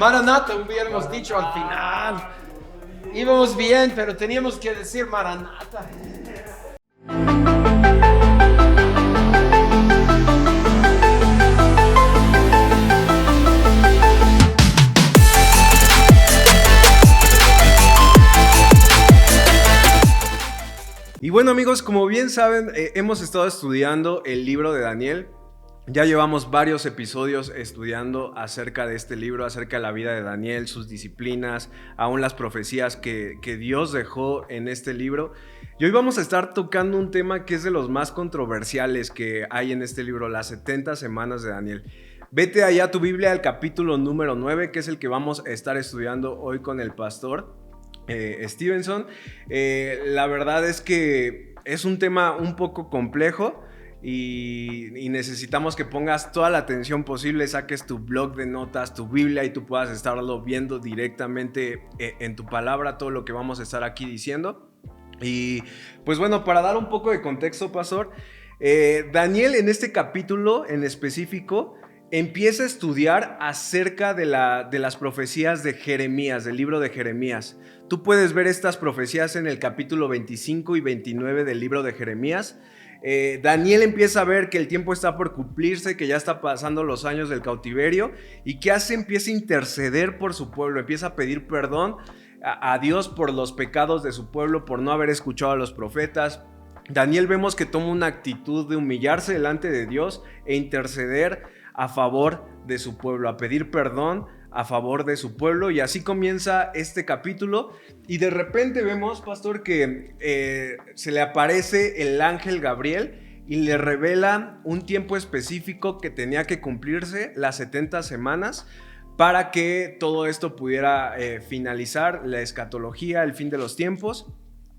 Maranata hubiéramos dicho al final. Íbamos bien, pero teníamos que decir Maranata. Y bueno amigos, como bien saben, hemos estado estudiando el libro de Daniel. Ya llevamos varios episodios estudiando acerca de este libro, acerca de la vida de Daniel, sus disciplinas, aún las profecías que Dios dejó en este libro. Y hoy vamos a estar tocando un tema que es de los más controversiales que hay en este libro, las 70 semanas de Daniel. Vete allá a tu Biblia al capítulo número 9, que es el que vamos a estar estudiando hoy con el pastor Stevenson. La verdad es que es un tema un poco complejo y necesitamos que pongas toda la atención posible, saques tu blog de notas, tu Biblia y tú puedas estarlo viendo directamente en tu palabra todo lo que vamos a estar aquí diciendo. Y pues bueno, para dar un poco de contexto, pastor, Daniel en este capítulo en específico empieza a estudiar acerca de las profecías de Jeremías, del libro de Jeremías. Tú puedes ver estas profecías en el capítulo 25 y 29 del libro de Jeremías. Daniel empieza a ver que el tiempo está por cumplirse, que ya está pasando los años del cautiverio. ¿Y qué hace? Empieza a interceder por su pueblo, empieza a pedir perdón a Dios por los pecados de su pueblo, por no haber escuchado a los profetas. Daniel vemos que toma una actitud de humillarse delante de Dios e interceder a favor de su pueblo, a pedir perdón a favor de su pueblo, y así comienza este capítulo. Y de repente vemos, pastor, que se le aparece el ángel Gabriel y le revela un tiempo específico que tenía que cumplirse, las 70 semanas, para que todo esto pudiera finalizar, la escatología, el fin de los tiempos.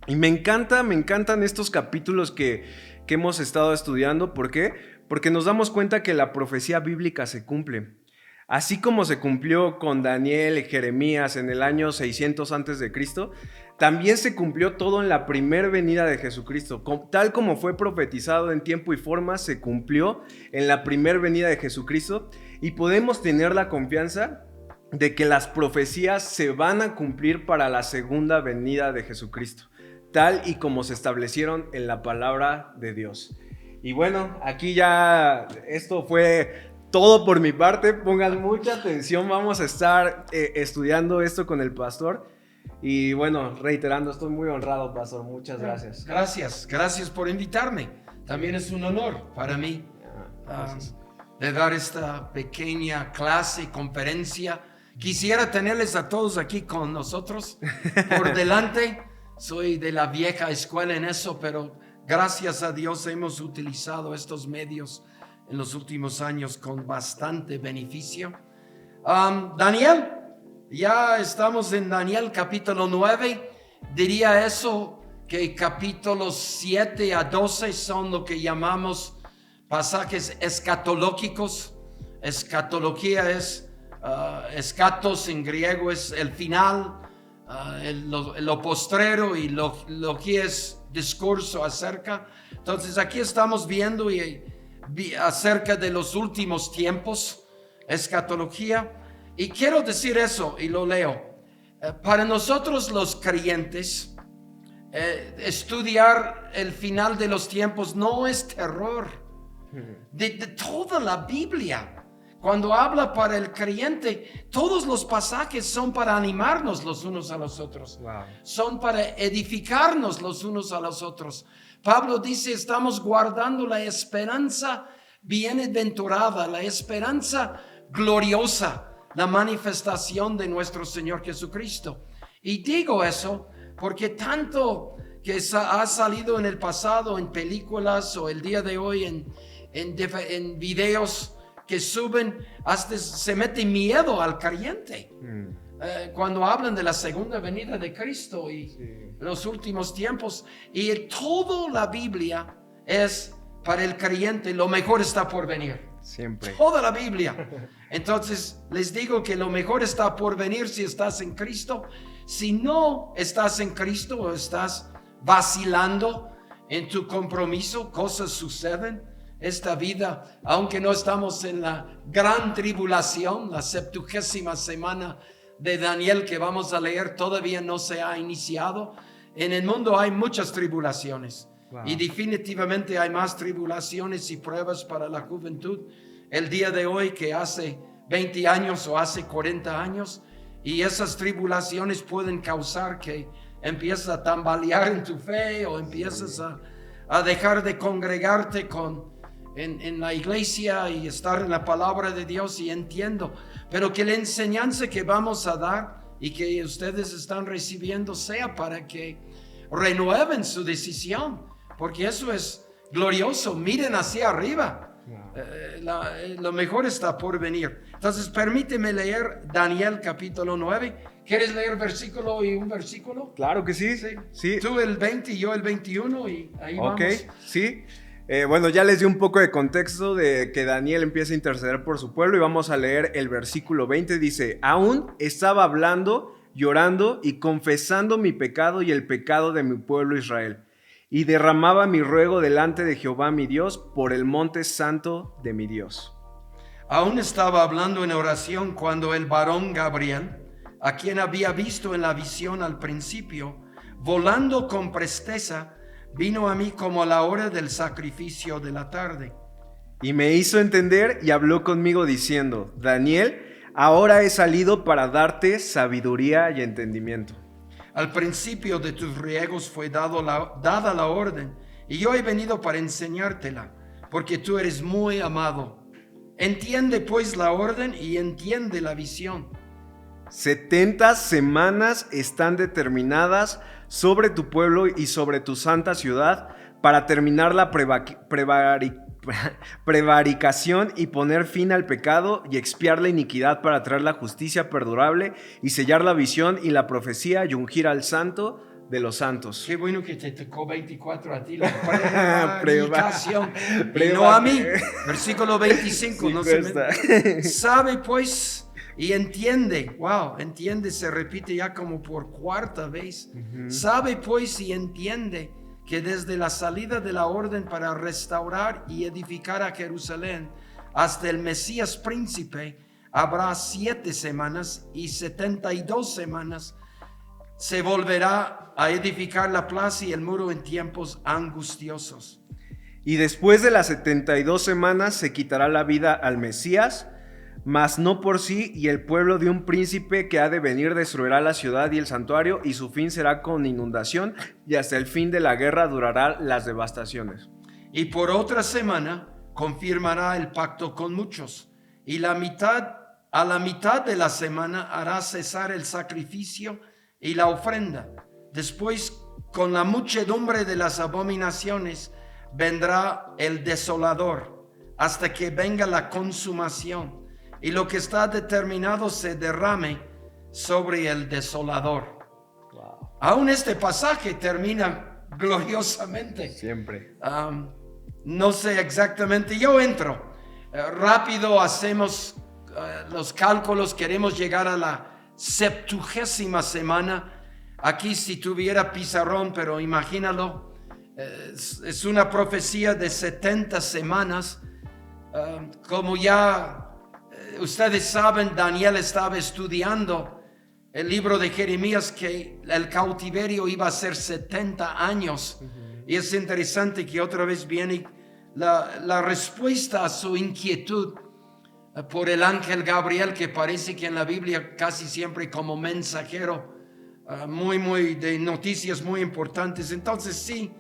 Y me encantan estos capítulos que hemos estado estudiando. ¿Por qué? Porque nos damos cuenta que la profecía bíblica se cumple. Así como se cumplió con Daniel y Jeremías en el año 600 a.C., también se cumplió todo en la primera venida de Jesucristo. Tal como fue profetizado en tiempo y forma, se cumplió en la primera venida de Jesucristo. Y podemos tener la confianza de que las profecías se van a cumplir para la segunda venida de Jesucristo, tal y como se establecieron en la palabra de Dios. Y bueno, aquí ya esto fue todo por mi parte. Pongan mucha atención, vamos a estar estudiando esto con el pastor. Y bueno, reiterando, estoy muy honrado, pastor, muchas gracias. Gracias por invitarme. También es un honor para mí de dar esta pequeña clase, conferencia. Quisiera tenerles a todos aquí con nosotros por delante. Soy de la vieja escuela en eso, pero gracias a Dios hemos utilizado estos medios en los últimos años con bastante beneficio. Daniel, ya estamos en Daniel capítulo 9. Diría eso que capítulos 7 a 12 son lo que llamamos pasajes escatológicos. Escatología es, escatos en griego es el final, lo postrero, y lo que es discurso acerca. Entonces aquí estamos viendo acerca de los últimos tiempos, escatología. Y quiero decir eso, y lo leo. Para nosotros los creyentes, estudiar el final de los tiempos no es terror. De toda la Biblia, cuando habla para el creyente, todos los pasajes son para animarnos los unos a los otros. Wow. Son para edificarnos los unos a los otros. Pablo dice, estamos guardando la esperanza bienaventurada, la esperanza gloriosa, la manifestación de nuestro Señor Jesucristo. Y digo eso porque tanto que ha salido en el pasado en películas o el día de hoy en videos que suben, hasta se mete miedo al creyente. Cuando hablan de la segunda venida de Cristo y los últimos tiempos, y toda la Biblia es para el creyente, lo mejor está por venir. Siempre. Toda la Biblia. Entonces les digo que lo mejor está por venir si estás en Cristo. Si no estás en Cristo o estás vacilando en tu compromiso, cosas suceden esta vida, aunque no estamos en la gran tribulación, la 70ª semana de Daniel que vamos a leer todavía no se ha iniciado. En el mundo hay muchas tribulaciones. Wow. Y definitivamente hay más tribulaciones y pruebas para la juventud el día de hoy que hace 20 años o hace 40 años. Y esas tribulaciones pueden causar que empieces a tambalear en tu fe o empiezas a dejar de congregarte en la iglesia y estar en la palabra de Dios. Y entiendo, pero que la enseñanza que vamos a dar y que ustedes están recibiendo sea para que renueven su decisión, porque eso es glorioso. Miren hacia arriba. Lo mejor está por venir. Entonces permíteme leer Daniel capítulo 9. ¿Quieres leer versículo y un versículo? Claro que sí. Sí. Tú el 20 y yo el 21 y ahí vamos. Ok, sí. Bueno, ya les di un poco de contexto de que Daniel empieza a interceder por su pueblo y vamos a leer el versículo 20. Dice, aún estaba hablando, llorando y confesando mi pecado y el pecado de mi pueblo Israel. Y derramaba mi ruego delante de Jehová mi Dios por el monte santo de mi Dios. Aún estaba hablando en oración cuando el varón Gabriel, a quien había visto en la visión al principio, volando con presteza, vino a mí como a la hora del sacrificio de la tarde. Y me hizo entender y habló conmigo diciendo, Daniel, ahora he salido para darte sabiduría y entendimiento. Al principio de tus riegos fue dada la orden, y yo he venido para enseñártela, porque tú eres muy amado. Entiende pues la orden y entiende la visión. 70 semanas están determinadas sobre tu pueblo y sobre tu santa ciudad para terminar la prevaricación y poner fin al pecado y expiar la iniquidad para traer la justicia perdurable y sellar la visión y la profecía y ungir al santo de los santos. Qué bueno que te tocó 24 a ti la prevaricación y no a mí. Versículo 25. Sí, no se sabe pues y entiende. Wow, entiende, se repite ya como por cuarta vez. Sabe pues y entiende que desde la salida de la orden para restaurar y edificar a Jerusalén hasta el Mesías príncipe habrá 7 semanas y 72 semanas se volverá a edificar la plaza y el muro en tiempos angustiosos. Y después de las 72 semanas se quitará la vida al Mesías, mas no por sí, y el pueblo de un príncipe que ha de venir destruirá la ciudad y el santuario, y su fin será con inundación, y hasta el fin de la guerra durará las devastaciones. Y por otra semana confirmará el pacto con muchos, y a la mitad de la semana hará cesar el sacrificio y la ofrenda. Después, con la muchedumbre de las abominaciones, vendrá el desolador, hasta que venga la consumación, y lo que está determinado se derrame sobre el desolador. Wow. Aún este pasaje termina gloriosamente. Siempre. No sé exactamente, yo entro. Rápido hacemos los cálculos, queremos llegar a la 70ª semana. Aquí si tuviera pizarrón, pero imagínalo, es una profecía de 70 semanas. Como ya ustedes saben, Daniel estaba estudiando el libro de Jeremías, que el cautiverio iba a ser 70 años. Y es interesante que otra vez viene la respuesta a su inquietud por el ángel Gabriel, que parece que en la Biblia casi siempre como mensajero muy de noticias muy importantes. Entonces sí,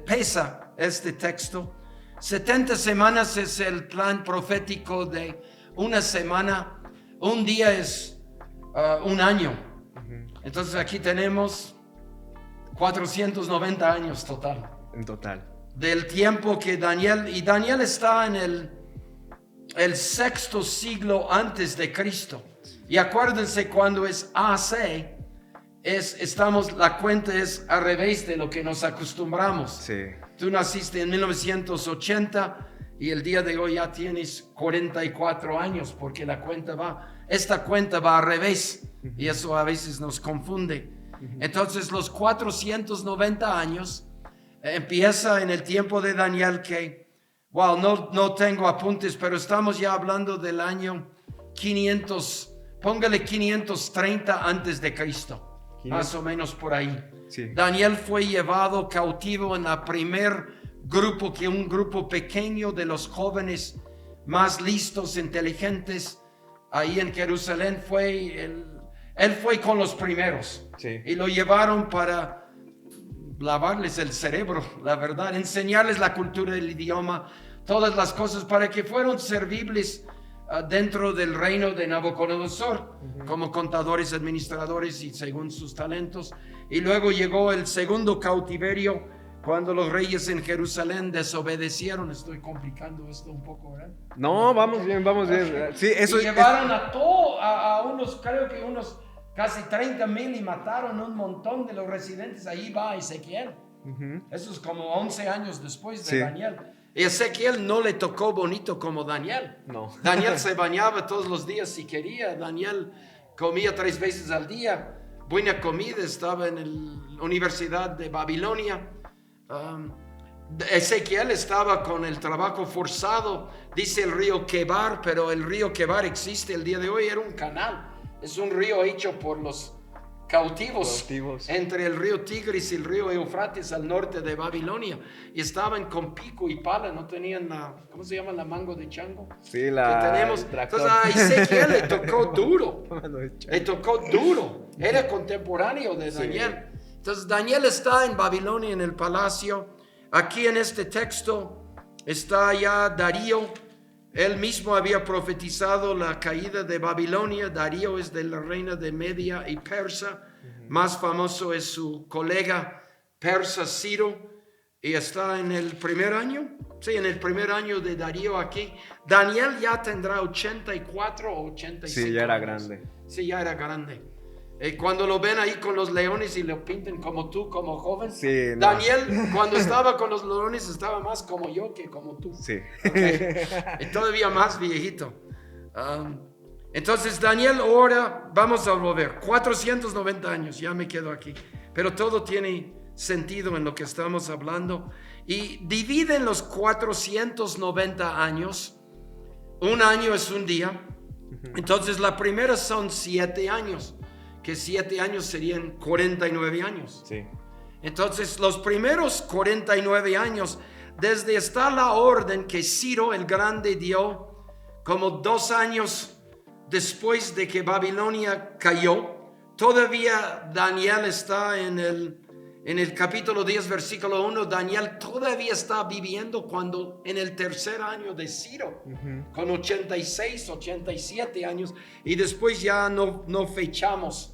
pesa este texto. 70 semanas es el plan profético de una semana. Un día es un año. Entonces aquí tenemos 490 años total. En total. Del tiempo que Daniel está en el 6º siglo antes de Cristo. Y acuérdense, cuando es AC, la cuenta es al revés de lo que nos acostumbramos. Sí. Tú naciste en 1980 y el día de hoy ya tienes 44 años, porque esta cuenta va al revés, y eso a veces nos confunde. Entonces los 490 años empieza en el tiempo de Daniel, que wow, no tengo apuntes, pero estamos ya hablando del año 500, póngale 530 antes de Cristo, más o menos por ahí. Sí. Daniel fue llevado cautivo en la un grupo pequeño de los jóvenes más listos, inteligentes, ahí en Jerusalén él fue con los primeros. Sí. Y lo llevaron para lavarles el cerebro, la verdad, enseñarles la cultura, el idioma, todas las cosas para que fueran servibles dentro del reino de Nabucodonosor, como contadores, administradores y según sus talentos. Y luego llegó el segundo cautiverio cuando los reyes en Jerusalén desobedecieron. Estoy complicando esto un poco, ¿verdad? No, vamos bien, vamos bien. Sí, eso y llevaron a unos, creo que unos casi 30,000 y mataron un montón de los residentes. Ahí va Ezequiel. Eso es como 11 años después de Daniel. Y Ezequiel no le tocó bonito como Daniel. No. Daniel se bañaba todos los días si quería. Daniel comía 3 veces al día. Buena comida, estaba en la Universidad de Babilonia. Ezequiel estaba con el trabajo forzado. Dice el río Quebar, pero el río Quebar existe el día de hoy. Era un canal. Es un río hecho por los cautivos entre el río Tigris y el río Eufrates al norte de Babilonia, y estaban con pico y pala, no tenían ¿cómo se llama? La mango de chango. Sí, que tenemos. Entonces a Ezequiel le tocó duro, era contemporáneo de Daniel. Entonces Daniel está en Babilonia, en el palacio. Aquí en este texto está ya Darío. Él mismo había profetizado la caída de Babilonia. Darío es de la reina de Media y Persa. Más famoso es su colega persa Ciro. Y está en el primer año. Sí, en el primer año de Darío aquí. Daniel ya tendrá 84 o 85 Sí, ya era años. grande. Sí, ya era grande. Cuando lo ven ahí con los leones y lo pinten como tú, como joven. Sí, no. Daniel, cuando estaba con los leones, estaba más como yo que como tú. Sí. Okay. Y todavía más viejito. Entonces Daniel ora, vamos a volver, 490 años, ya me quedo aquí. Pero todo tiene sentido en lo que estamos hablando. Y dividen los 490 años. Un año es un día. Entonces la primera son 7 años. Que 7 años serían 49 años. Sí. Entonces, los primeros 49 años, desde está la orden que Ciro el Grande dio, como 2 años después de que Babilonia cayó, todavía Daniel está en el capítulo 10, versículo 1, Daniel todavía está viviendo cuando en el tercer año de Ciro, con 86, 87 años, y después ya no fechamos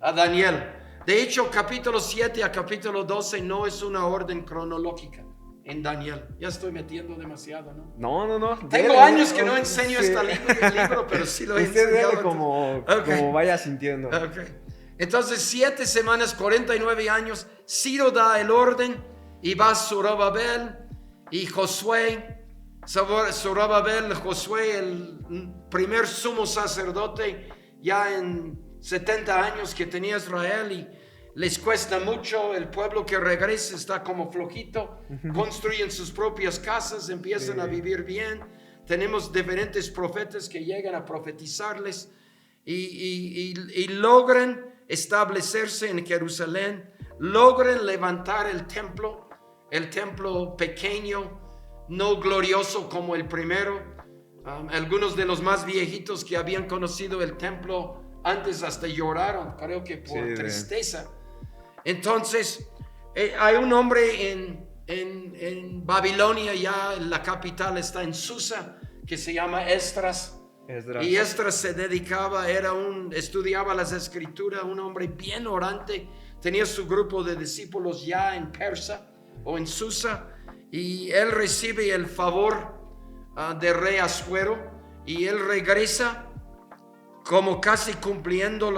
a Daniel. De hecho, capítulo 7 a capítulo 12 no es una orden cronológica en Daniel. Ya estoy metiendo demasiado, ¿no? No. Tengo años que no enseño este libro, pero sí lo he enseñado. Usted como vaya sintiendo. Okay. Entonces 7 semanas, 49 años, Ciro da el orden y va Zorobabel y Josué. Zorobabel, Josué, el primer sumo sacerdote ya en 70 años que tenía Israel, y les cuesta mucho. El pueblo que regresa está como flojito, construyen sus propias casas, empiezan a vivir bien. Tenemos diferentes profetas que llegan a profetizarles y logran establecerse en Jerusalén, logran levantar el templo pequeño, no glorioso como el primero. Algunos de los más viejitos que habían conocido el templo antes hasta lloraron, creo que por tristeza. Entonces, hay un hombre en Babilonia, ya la capital está en Susa, que se llama Esdras. Y Esdras se dedicaba, estudiaba las escrituras, un hombre bien orante, tenía su grupo de discípulos ya en Persa o en Susa, y él recibe el favor del rey Asuero, y él regresa como casi cumpliendo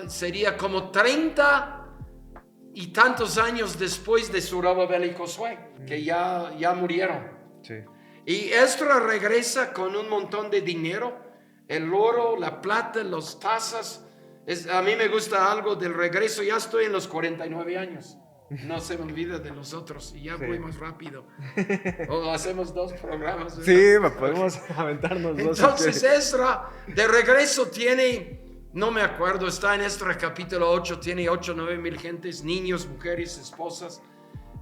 sería como 30 y tantos años después de Zorobabel y Josué, que ya murieron. Sí. Y Esdras regresa con un montón de dinero, el oro, la plata, las tazas. A mí me gusta algo del regreso. Ya estoy en los 49 años. no se me olvida de los otros y ya Sí. voy más rápido. O hacemos 2 programas, ¿verdad? Sí, podemos aventarnos dos. Entonces Esdras de regreso tiene, no me acuerdo, está en Esdras capítulo 8, tiene 8 o 9 mil gentes, niños, mujeres, esposas.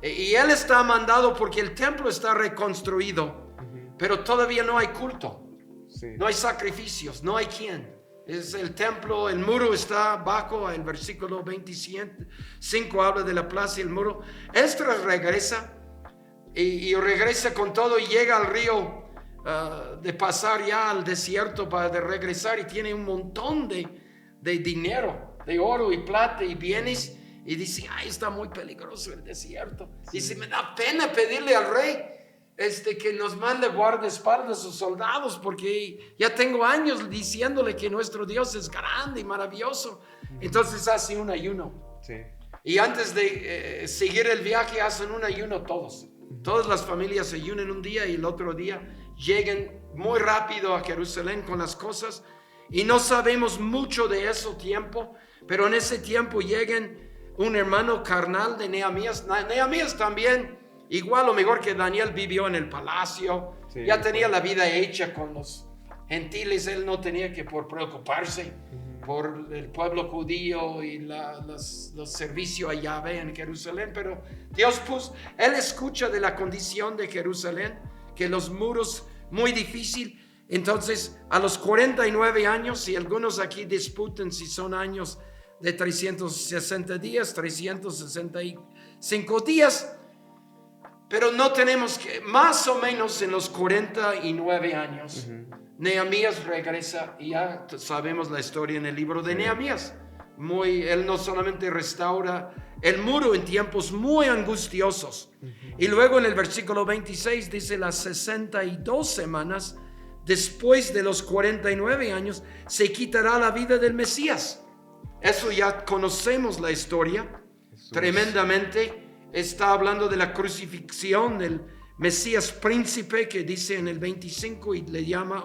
Y él está mandado porque el templo está reconstruido, pero todavía no hay culto, Sí. no hay sacrificios, no hay quien. Es el templo, el muro está bajo, el versículo 25 habla de la plaza y el muro. Esdras regresa y regresa con todo y llega al río de pasar ya al desierto para de regresar y tiene un montón de dinero, de oro y plata y bienes. Y dice, ay, está muy peligroso el desierto. Dice, me da pena pedirle al rey que nos mande guardaespaldas o soldados, porque ya tengo años diciéndole que nuestro Dios es grande y maravilloso. Entonces hace un ayuno. Sí. Y antes de seguir el viaje hacen un ayuno todos. Todas las familias ayunan un día y el otro día llegan muy rápido a Jerusalén con las cosas. Y no sabemos mucho de ese tiempo, pero en ese tiempo llegan un hermano carnal de Nehemías. Nehemías también, igual o mejor que Daniel, vivió en el palacio. Sí, ya tenía la vida hecha con los gentiles. Él no tenía que preocuparse por el pueblo judío y los servicios a Yahvé en Jerusalén. Pero Dios puso, él escucha de la condición de Jerusalén, que los muros muy difícil. Entonces a los 49 años, y algunos aquí disputan si son años de 360 días, 365 días, pero no tenemos que, más o menos en los 49 años, Nehemías regresa y ya sabemos la historia en el libro de Nehemías. Él no solamente restaura el muro en tiempos muy angustiosos, y luego en el versículo 26 dice las 62 semanas después de los 49 años se quitará la vida del Mesías. Eso ya conocemos la historia. Jesús. Tremendamente. Está hablando de la crucifixión del Mesías príncipe, que dice en el 25 y le llama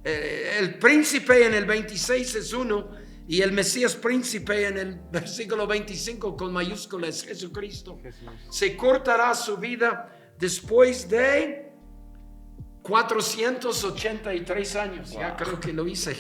el príncipe en el 26 es uno y el Mesías príncipe en el versículo 25 con mayúsculas Jesucristo. Jesús. Se cortará su vida después de 483 años. Wow. Ya creo que lo hice.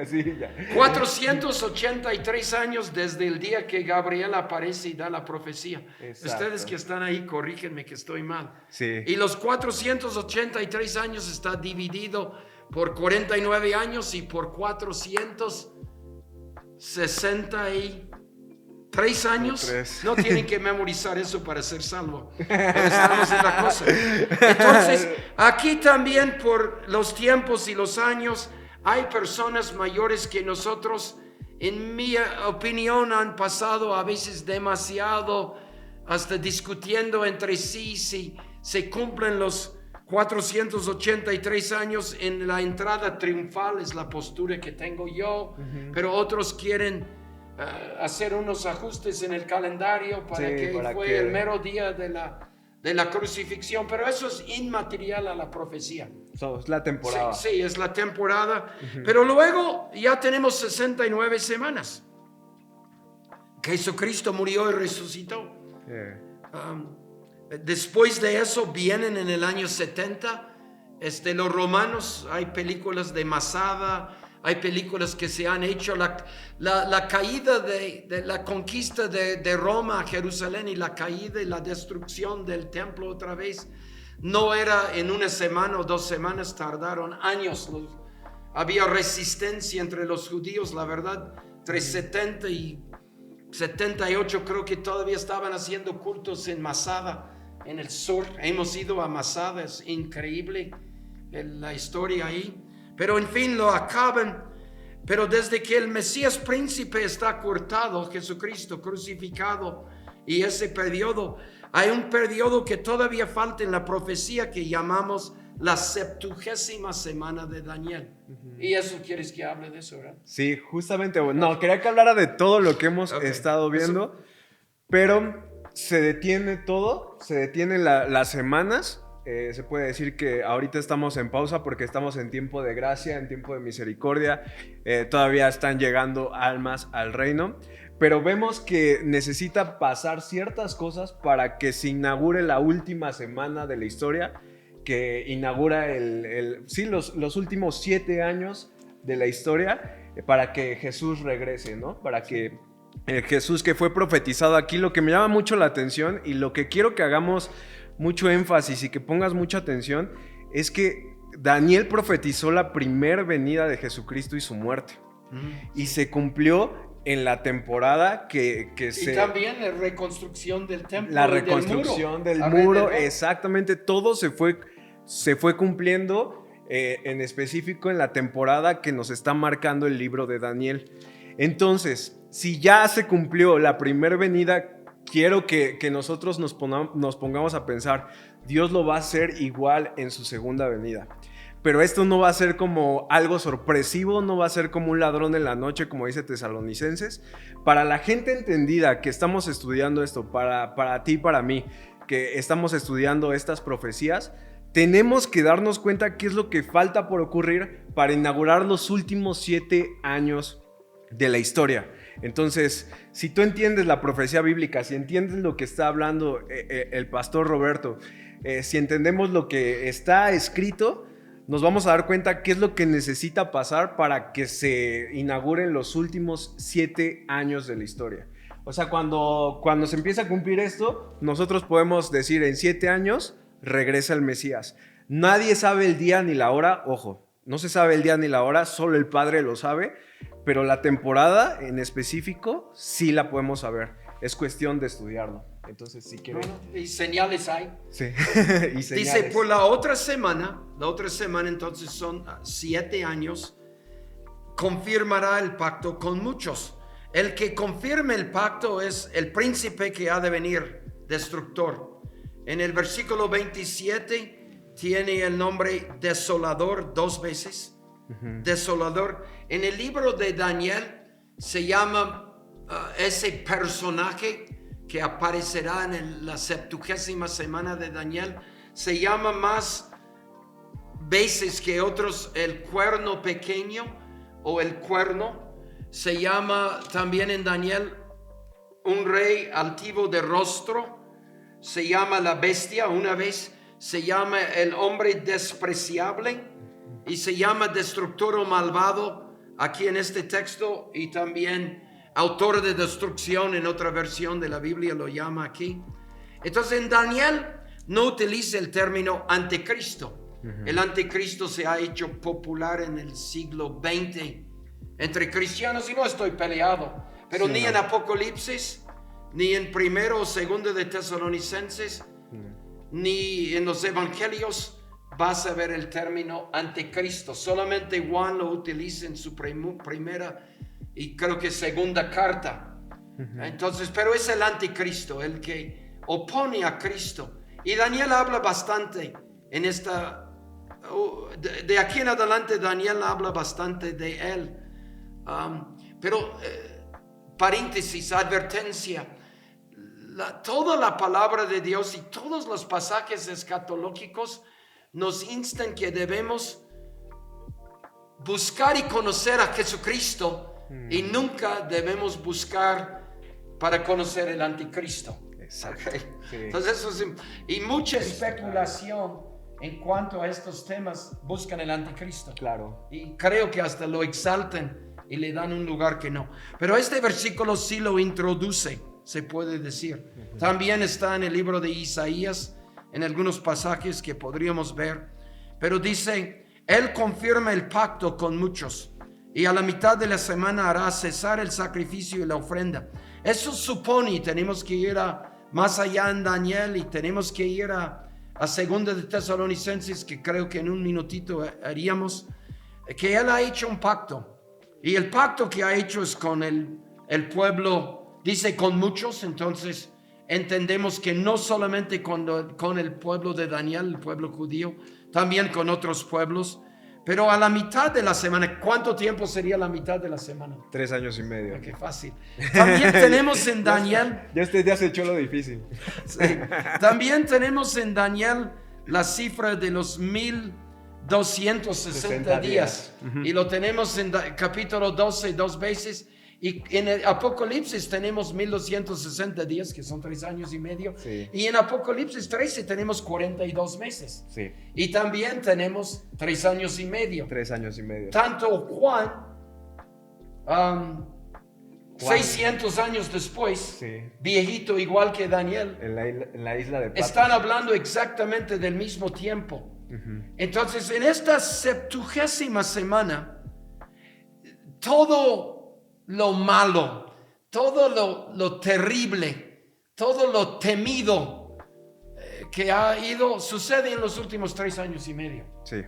Sí, ya. 483 años desde el día que Gabriel aparece y da la profecía. Exacto. Ustedes que están ahí, corrígenme que estoy mal. Sí. Y los 483 años está dividido por 49 años y por 463 años. No tienen que memorizar eso para ser salvo. Pero estamos en la cosa. Entonces, aquí también por los tiempos y los años, hay personas mayores que nosotros, en mi opinión, han pasado a veces demasiado, hasta discutiendo entre sí si se cumplen los 483 años en la entrada triunfal, es la postura que tengo yo, pero otros quieren hacer unos ajustes en el calendario para que el mero día de la crucifixión, pero eso es inmaterial a la profecía. Es la temporada. Sí, es la temporada, pero luego ya tenemos 69 semanas. Jesucristo murió y resucitó. Después de eso vienen en el año 70 los romanos, hay películas de Masada, hay películas que se han hecho, la caída de la conquista de Roma a Jerusalén y la caída y la destrucción del templo otra vez, no era en una semana o 2 semanas, tardaron años. Había resistencia entre los judíos, la verdad, entre 70 y 78 creo que todavía estaban haciendo cultos en Masada, en el sur. Hemos ido a Masada, es increíble la historia ahí. Pero en fin, lo acaban. Pero desde que el Mesías príncipe está cortado, Jesucristo crucificado, y ese periodo, hay un periodo que todavía falta en la profecía que llamamos la 70ª semana de Daniel. Y eso quieres que hable de eso, ¿verdad? Sí, justamente. No, quería que hablara de todo lo que hemos estado viendo, pero se detiene todo, se detienen las semanas. Se puede decir que ahorita estamos en pausa porque estamos en tiempo de gracia, en tiempo de misericordia. Todavía están llegando almas al reino. pero vemos que necesita pasar ciertas cosas para que se inaugure la última semana de la historia, que inaugura los últimos 7 años de la historia, para que Jesús regrese, ¿no? Para que el Jesús que fue profetizado aquí. Lo que me llama mucho la atención y lo que quiero que hagamos mucho énfasis y que pongas mucha atención es que Daniel profetizó la primera venida de Jesucristo y su muerte. Y se cumplió en la temporada que y también la reconstrucción del templo. La reconstrucción del muro, exactamente. Todo se fue cumpliendo, en específico en la temporada que nos está marcando el libro de Daniel. Entonces, si ya se cumplió la primera venida, quiero que nosotros nos pongamos a pensar, Dios lo va a hacer igual en su segunda venida. Pero esto no va a ser como algo sorpresivo, no va a ser como un ladrón en la noche, como dice Tesalonicenses. Para la gente entendida que estamos estudiando esto, para ti y para mí, que estamos estudiando estas profecías, tenemos que darnos cuenta qué es lo que falta por ocurrir para inaugurar los últimos 7 años de la historia. Entonces, si tú entiendes la profecía bíblica, si entiendes lo que está hablando el pastor Roberto, si entendemos lo que está escrito, nos vamos a dar cuenta qué es lo que necesita pasar para que se inauguren los últimos 7 años de la historia. O sea, cuando se empieza a cumplir esto, nosotros podemos decir en 7 años regresa el Mesías. Nadie sabe el día ni la hora, ojo, no se sabe el día ni la hora, solo el Padre lo sabe, pero la temporada en específico sí la podemos saber. Es cuestión de estudiarlo. Entonces, si quieren. Y señales hay. Sí. Y señales. Dice, por la otra semana entonces son 7 años, confirmará el pacto con muchos. El que confirme el pacto es el príncipe que ha de venir, destructor. En el versículo 27 tiene el nombre desolador 2 veces. Desolador. En el libro de Daniel se llama ese personaje que aparecerá en la 70ª semana de Daniel, se llama más veces que otros el cuerno pequeño o el cuerno. Se llama también en Daniel un rey altivo de rostro, se llama la bestia una vez, se llama el hombre despreciable y se llama destructor o malvado aquí en este texto, y también autor de destrucción en otra versión de la Biblia lo llama aquí. Entonces en Daniel no utiliza el término anticristo. El anticristo se ha hecho popular en el siglo XX entre cristianos, y no estoy peleado, pero sí, ni en Apocalipsis, ni en primero o segundo de Tesalonicenses, ni en los evangelios vas a ver el término anticristo. Solamente Juan lo utiliza en su primera y creo que segunda carta. Entonces, pero es el anticristo, el que opone a Cristo. Y Daniel habla bastante en esta, de aquí en adelante Daniel habla bastante de él. Pero, paréntesis, advertencia, toda la palabra de Dios y todos los pasajes escatológicos nos instan que debemos buscar y conocer a Jesucristo, y nunca debemos buscar para conocer el anticristo. Exacto. Okay. Sí. Entonces eso es, y mucha especulación en cuanto a estos temas buscan el anticristo. Claro. Y creo que hasta lo exaltan y le dan un lugar que no. Pero este versículo sí lo introduce, se puede decir. También está en el libro de Isaías, en algunos pasajes que podríamos ver. Pero dice, Él confirma el pacto con muchos, y a la mitad de la semana hará cesar el sacrificio y la ofrenda. Eso supone, y tenemos que ir más allá en Daniel, y tenemos que ir a segunda de Tesalonicenses, que creo que en un minutito haríamos, que Él ha hecho un pacto. Y el pacto que ha hecho es con el pueblo, dice con muchos, entonces entendemos que no solamente con el pueblo de Daniel, el pueblo judío, también con otros pueblos. Pero a la mitad de la semana, ¿cuánto tiempo sería la mitad de la semana? 3 años y medio. Qué fácil. También tenemos en Daniel... ya se echó lo difícil. Sí, también tenemos en Daniel la cifra de los 1260 días. Y lo tenemos en capítulo 12 2 veces. Y en el Apocalipsis tenemos 1260 días, que son 3 años y medio. Sí. Y en Apocalipsis 13 tenemos 42 meses. Sí. Y también tenemos 3 años y medio. 3 años y medio. Tanto Juan, 600 años después, Sí. viejito igual que Daniel, En la isla de Patmos. están hablando exactamente del mismo tiempo. Entonces, en esta 70ª semana, todo lo malo, todo lo terrible, todo lo temido que ha ido, sucede en los últimos 3 años y medio. Sí.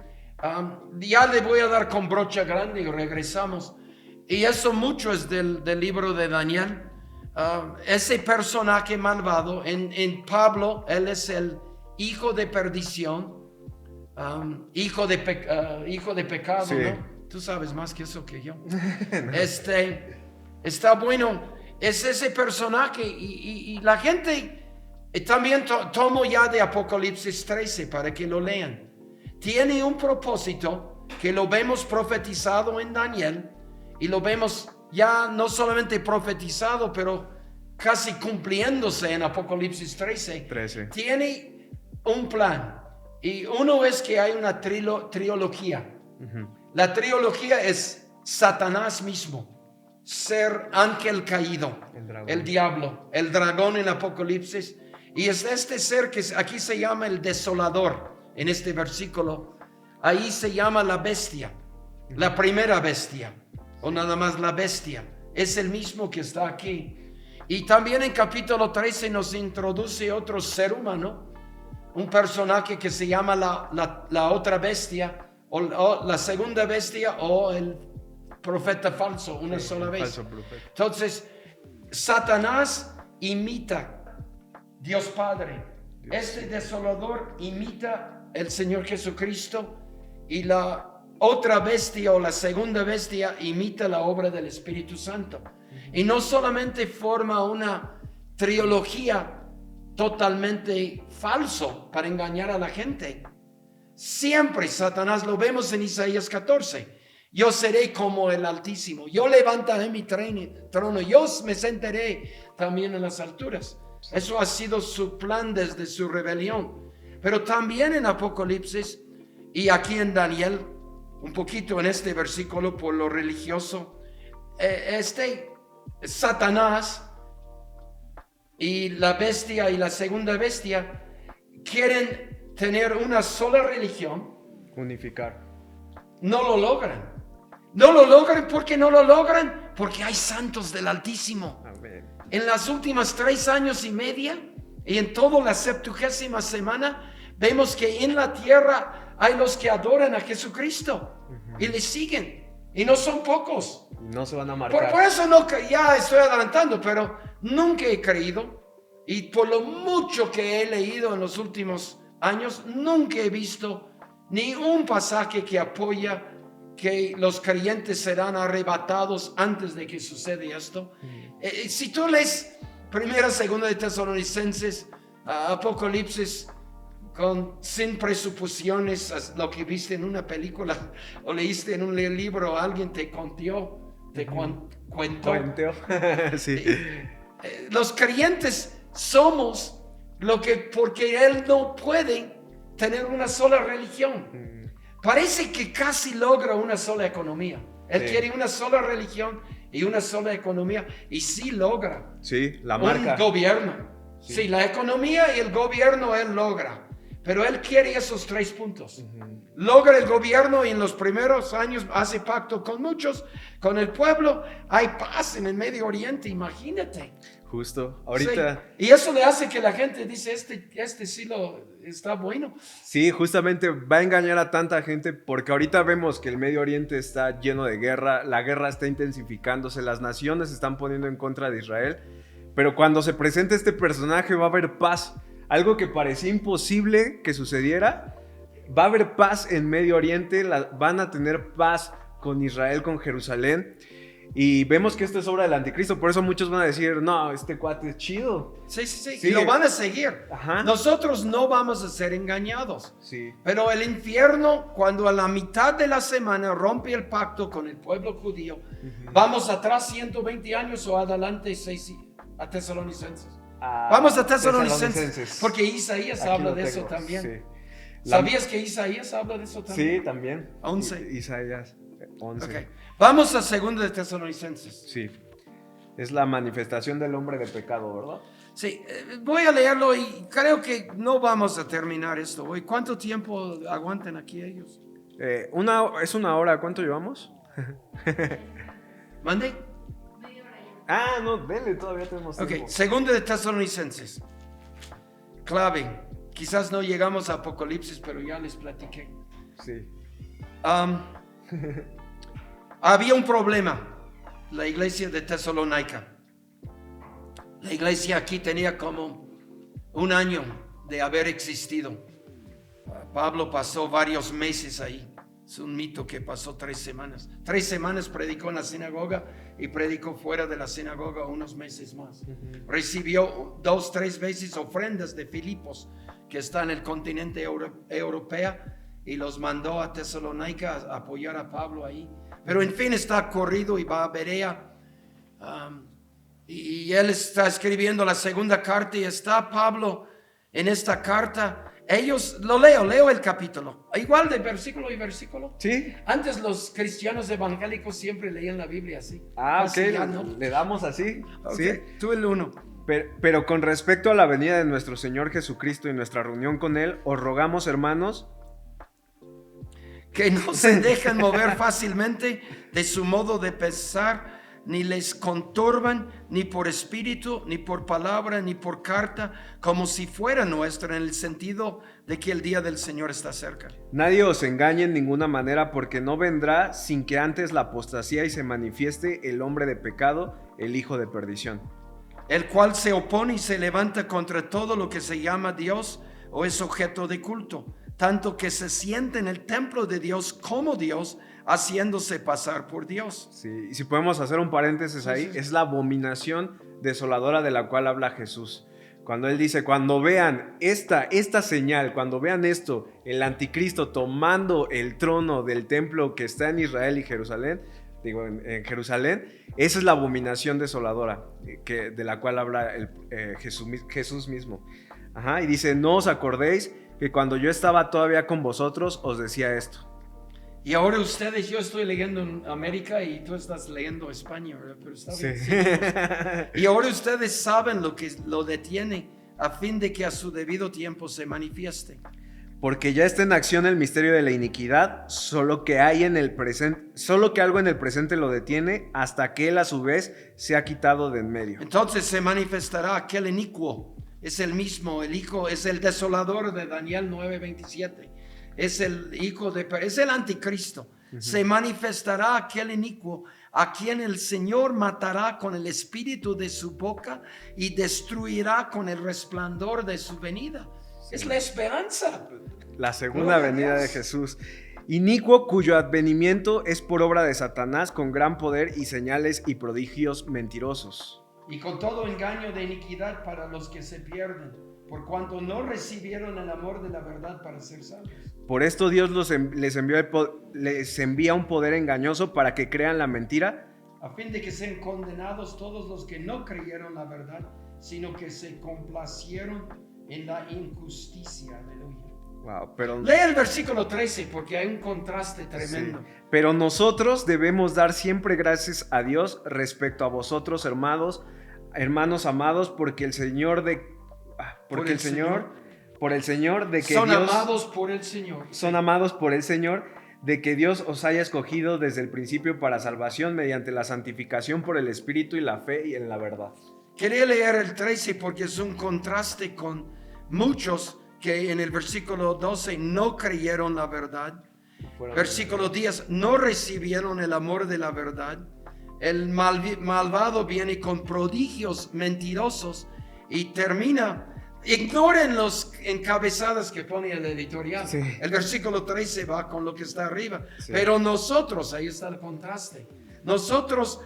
Ya le voy a dar con brocha grande y regresamos. Y eso mucho es del libro de Daniel. Ese personaje malvado, en Pablo, él es el hijo de perdición, hijo de pecado, Sí. ¿no? Tú sabes más que eso que yo. Está bueno. Es ese personaje y la gente también tomo ya de Apocalipsis 13 para que lo lean. Tiene un propósito que lo vemos profetizado en Daniel y lo vemos ya no solamente profetizado, pero casi cumpliéndose en Apocalipsis 13. Tiene un plan y uno es que hay una trilogía. La trilogía es Satanás mismo, ser ángel caído, el diablo, el dragón en Apocalipsis, y es este ser que aquí se llama el desolador en este versículo. Ahí se llama la bestia, la primera bestia, o nada más la bestia, es el mismo que está aquí. Y también en capítulo 13 nos introduce otro ser humano, un personaje que se llama la otra bestia, o la segunda bestia, o el profeta falso, una sola vez. Entonces, Satanás imita Dios Padre. Este desolador imita el Señor Jesucristo, y la otra bestia o la segunda bestia imita la obra del Espíritu Santo. Y no solamente forma una trilogía totalmente falso para engañar a la gente. Siempre Satanás, lo vemos en Isaías 14. Yo seré como el Altísimo. Yo levantaré mi trono. Yo me sentaré también en las alturas. Eso ha sido su plan desde su rebelión. Pero también en Apocalipsis y aquí en Daniel, un poquito en este versículo por lo religioso, Satanás y la bestia y la segunda bestia quieren tener una sola religión. Unificar. No lo logran. No lo logran. ¿Por qué no lo logran? Porque hay santos del Altísimo. Amén. En las últimas 3 años y media y en toda la 70ª semana vemos que en la tierra hay los que adoran a Jesucristo y le siguen, y no son pocos. No se van a marcar. Por eso no, ya estoy adelantando, pero nunca he creído, y por lo mucho que he leído en los últimos años, nunca he visto ni un pasaje que apoya que los creyentes serán arrebatados antes de que suceda esto. Si tú lees Primera, Segunda de Tesalonicenses, Apocalipsis, sin presuposiciones, lo que viste en una película o leíste en un libro, alguien te contó. Sí. Los creyentes somos porque Él no puede tener una sola religión. Parece que casi logra una sola economía. Él quiere una sola religión y una sola economía, y sí logra. Sí, la marca. Un gobierno. Sí, la economía y el gobierno Él logra. Pero Él quiere esos 3 puntos. Logra el gobierno y en los primeros años hace pacto con muchos, con el pueblo. Hay paz en el Medio Oriente, imagínate. Justo, ahorita. Sí. Y eso le hace que la gente dice, este sí está bueno. Sí, justamente va a engañar a tanta gente porque ahorita vemos que el Medio Oriente está lleno de guerra, la guerra está intensificándose, las naciones se están poniendo en contra de Israel, pero cuando se presente este personaje va a haber paz. Algo que parecía imposible que sucediera, va a haber paz en Medio Oriente, van a tener paz con Israel, con Jerusalén. Y vemos que esto es obra del anticristo, por eso muchos van a decir, no, este cuate es chido. Sí. Y lo van a seguir. Ajá. Nosotros no vamos a ser engañados. Sí. Pero el infierno, cuando a la mitad de la semana rompe el pacto con el pueblo judío, vamos atrás 120 años o adelante a Tesalonicenses. Vamos a Tesalonicenses, porque Isaías habla de eso también. Sí. ¿Sabías que Isaías habla de eso también? Sí, también. 11. Isaías 11. Okay. Vamos a 2 de Tesalonicenses. Sí. Es la manifestación del hombre de pecado, ¿verdad? Sí, voy a leerlo y creo que no vamos a terminar esto hoy. ¿Cuánto tiempo aguantan aquí ellos? Es una hora. ¿Cuánto llevamos? ¿Mande? No, dele, todavía tenemos tiempo. 2 de Tesalonicenses. Clave. Quizás no llegamos a Apocalipsis, pero ya les platiqué. Sí. Había un problema. La iglesia de Tesalónica. La iglesia aquí tenía como un año de haber existido. Pablo pasó varios meses ahí. Es un mito que pasó 3 semanas. 3 semanas predicó en la sinagoga y predicó fuera de la sinagoga unos meses más. Recibió 2-3 veces ofrendas de Filipos, que está en el continente europeo, y los mandó a Tesalónica a apoyar a Pablo ahí. Pero en fin está corrido y va a Berea. Y él está escribiendo la segunda carta y está Pablo en esta carta. Ellos, leo el capítulo, igual de versículo y versículo. Sí. Antes los cristianos evangélicos siempre leían la Biblia así. Ok, ¿no? Le damos así. Okay. Sí. Tú el 1. Pero con respecto a la venida de nuestro Señor Jesucristo y nuestra reunión con Él, os rogamos, hermanos, que no se dejen mover fácilmente de su modo de pensar, ni les conturban, ni por espíritu, ni por palabra, ni por carta, como si fuera nuestra, en el sentido de que el día del Señor está cerca. Nadie os engañe en ninguna manera, porque no vendrá sin que antes la apostasía y se manifieste el hombre de pecado, el hijo de perdición, el cual se opone y se levanta contra todo lo que se llama Dios o es objeto de culto, tanto que se siente en el templo de Dios como Dios, haciéndose pasar por Dios. Sí, y si podemos hacer un paréntesis ahí, es la abominación desoladora de la cual habla Jesús. Cuando Él dice, cuando vean esta señal, cuando vean esto, el anticristo tomando el trono del templo que está en Israel y Jerusalén, en Jerusalén, esa es la abominación desoladora de la cual habla Jesús mismo. Y dice, no os acordéis que cuando yo estaba todavía con vosotros os decía esto. Y ahora ustedes, yo estoy leyendo en América y tú estás leyendo España, ¿verdad? Pero está bien. Sí. Y ahora ustedes saben lo que lo detiene a fin de que a su debido tiempo se manifieste. Porque ya está en acción el misterio de la iniquidad, solo que algo en el presente lo detiene hasta que él a su vez se ha quitado de en medio. Entonces se manifestará aquel inicuo, es el mismo, el hijo, es el desolador de Daniel 9:27. Es el hijo es el anticristo. Se manifestará aquel inicuo a quien el Señor matará con el espíritu de su boca y destruirá con el resplandor de su venida. Es la esperanza. La segunda venida de Jesús. Inicuo, cuyo advenimiento es por obra de Satanás con gran poder y señales y prodigios mentirosos. Y con todo engaño de iniquidad para los que se pierden, por cuanto no recibieron el amor de la verdad para ser salvos. Por esto Dios les envía un poder engañoso para que crean la mentira, a fin de que sean condenados todos los que no creyeron la verdad, sino que se complacieron en la injusticia. Aleluya. Wow, pero lee el versículo 13 porque hay un contraste tremendo. Sí. Pero nosotros debemos dar siempre gracias a Dios respecto a vosotros, hermanos amados, porque el Señor de que son Dios, amados por el Señor. Son amados por el Señor, de que Dios os haya escogido desde el principio para salvación mediante la santificación por el Espíritu y la fe y en la verdad. Quería leer el 13 porque es un contraste con muchos que en el versículo 12 no creyeron la verdad. Versículo 10, no recibieron el amor de la verdad. El malvado viene con prodigios mentirosos y termina. Ignoren los encabezadas que pone el editorial. Sí. El versículo 13 va con lo que está arriba. Sí. Pero nosotros, ahí está el contraste. Nosotros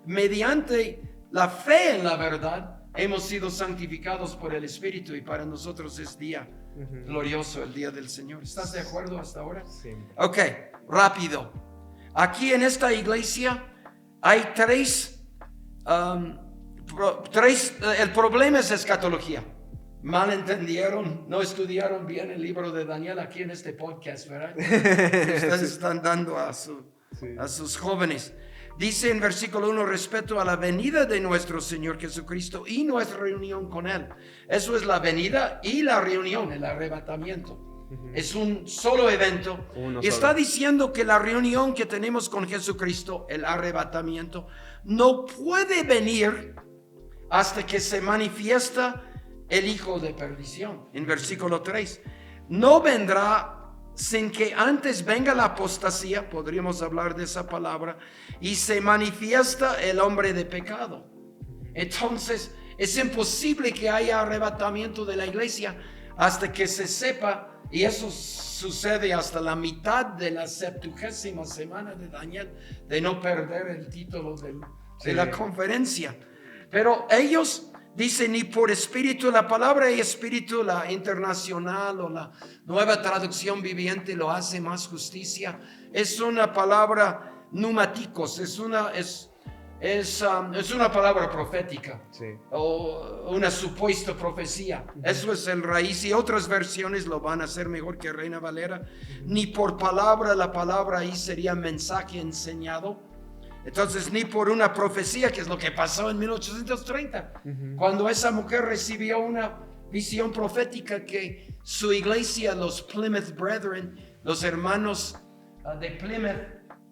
mediante la fe en la verdad, hemos sido santificados por el Espíritu, y para nosotros es día glorioso, el día del Señor. ¿Estás de acuerdo hasta ahora? Sí. Ok, rápido. Aquí en esta iglesia hay tres, el problema es escatología. Mal entendieron, no estudiaron bien el libro de Daniel aquí en este podcast, ¿verdad? Ustedes están dando a sus jóvenes. Dice en versículo 1, respecto a la venida de nuestro Señor Jesucristo y nuestra reunión con Él. Eso es la venida y la reunión, el arrebatamiento. Es un solo evento. Y está diciendo que la reunión que tenemos con Jesucristo, el arrebatamiento, no puede venir hasta que se manifiesta el hijo de perdición. En versículo 3, no vendrá sin que antes venga la apostasía, podríamos hablar de esa palabra, y se manifiesta el hombre de pecado. Entonces es imposible que haya arrebatamiento de la iglesia hasta que se sepa, y eso sucede hasta la mitad de la 70ª semana de Daniel, de no perder el título de la conferencia. Pero ellos dicen, ni por espíritu, la palabra espíritu, la internacional o la nueva traducción viviente lo hace más justicia. Es una palabra pneumáticos, es una palabra profética, o una supuesta profecía. Eso es el raíz, y otras versiones lo van a hacer mejor que Reina Valera. Ni por palabra, la palabra ahí sería mensaje enseñado. Entonces, ni por una profecía, que es lo que pasó en 1830, cuando esa mujer recibió una visión profética que su iglesia, los Plymouth Brethren, los hermanos de Plymouth,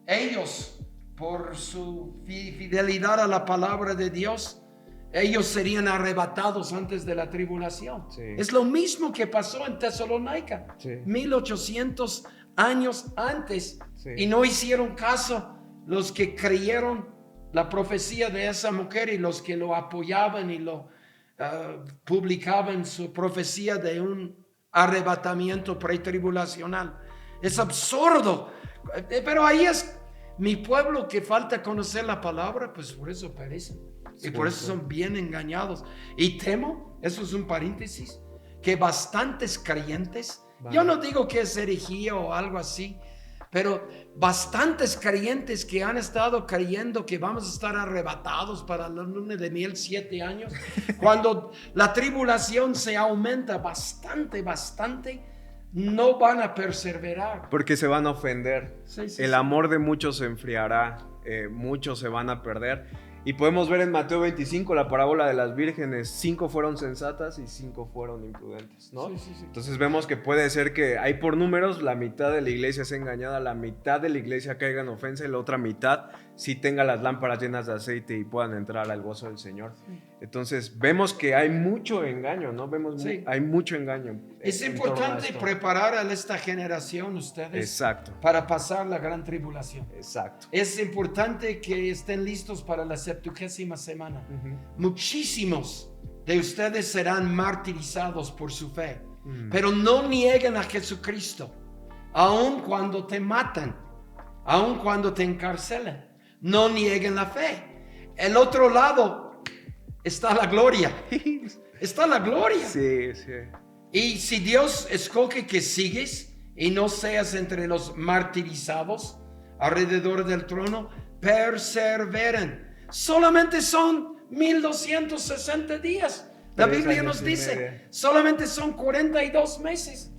ellos, por su fidelidad a la palabra de Dios, ellos serían arrebatados antes de la tribulación. Es lo mismo que pasó en Tesalónica, 1800 años antes, y no hicieron caso los que creyeron la profecía de esa mujer y los que lo apoyaban y lo publicaban, su profecía de un arrebatamiento pretribulacional. Es absurdo, pero ahí es mi pueblo que falta conocer la palabra, pues por eso perecen, y por eso son bien engañados. Y temo, eso es un paréntesis, que bastantes creyentes, yo no digo que es herejía o algo así, pero bastantes creyentes que han estado creyendo que vamos a estar arrebatados para la luna de miel 7 años, cuando la tribulación se aumenta bastante, no van a perseverar. Porque se van a ofender. El amor de muchos se enfriará, muchos se van a perder. Y podemos ver en Mateo 25 la parábola de las vírgenes. 5 fueron sensatas y 5 fueron imprudentes, ¿no? Entonces vemos que puede ser que hay por números, la mitad de la iglesia sea engañada, la mitad de la iglesia caiga en ofensa y la otra mitad sí tenga las lámparas llenas de aceite y puedan entrar al gozo del Señor. Entonces vemos que hay mucho engaño, ¿no? Hay mucho engaño. Es importante preparar a esta generación, ustedes, para pasar la gran tribulación. Es importante que estén listos para la 70ª semana. Muchísimos de ustedes serán martirizados por su fe, pero no nieguen a Jesucristo, aun cuando te matan, aun cuando te encarcelan. No nieguen la fe. El otro lado está la gloria. Está la gloria. Y si Dios escoge que sigues y no seas entre los martirizados alrededor del trono, perseveren. Solamente son 1260 días. La Biblia nos dice, solamente son 42 meses.